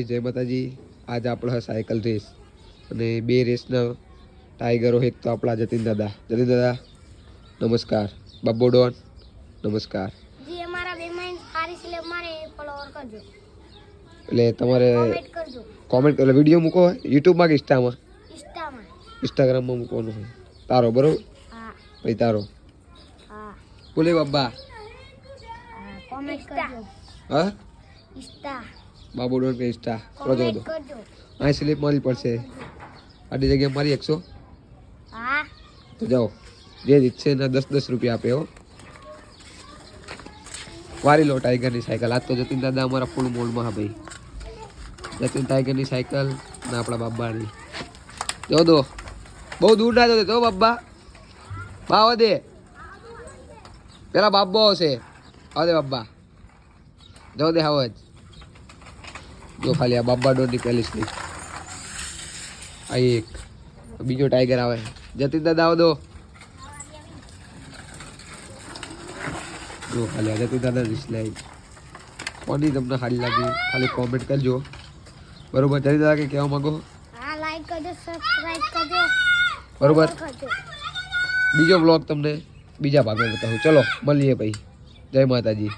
જય માતાજી. આજ આપણે સાયકલ રેસ અને બે રેસના ટાઈગરો એક તો આપણા જતીન દાદા. જતીન દાદા નમસ્કાર. બાબો ડોન નમસ્કાર. જી અમારા બે માઈન સારી છે મારે ફોલોવર કરજો. એટલે તમારે કોમેન્ટ કરજો. કોમેન્ટ એટલે વિડિયો મૂકો YouTube માં કે ઇન્સ્ટામાં? ઇન્સ્ટામાં. ઇન્સ્ટાગ્રામમાં મૂકવાનો હોય. તારો બરોબર? હા. ભાઈ તારો. હા. બોલે બાબા. કોમેન્ટ કરજો. હા? ઇન્સ્ટા. બાબો ડોન કે ઇન્સ્ટા કરો કોમેન્ટ દો. કરજો. આ સ્લિપ મારી પડશે. આડી જગ્યાએ મારી 100. હા. તો જાઓ. જે જીતશે એના 10-10 રૂપિયા આપે હો. વારી લો ટાઈગરની સાયકલ. આજ તો જતીન દાદા અમારા ફૂલ મોડમાં હા ભાઈ. જતીન ટાઈગરની સાયકલ ને આપણા બાબાની. જો દો. બહુ દૂર ના જતો બાબા. બાવ દે. પેલા બાબો આવશે. આવદે બાબા. જો દે હાવ જ. જો ખાલી આ બાબા ડોરની પહેલી સ્લીપ. આ એક બીજો ટાઈગર આવે. જતીન દાદા આવો દો. જો ખાલી આ જતીન દાદા ડિસ્લાઈક. કોની તમને સારી લાગી ખાલી કોમેન્ટ કરજો. બરોબર. જતીન દાદા કે કહેવા માંગો? હા, લાઈક કરજો, સબસ્ક્રાઇબ કરજો. બરોબર. કરજો. બીજો બ્લોગ તમને બીજા ભાગમાં બતાવું. ચલો મળીએ ભાઈ. જય માતાજી.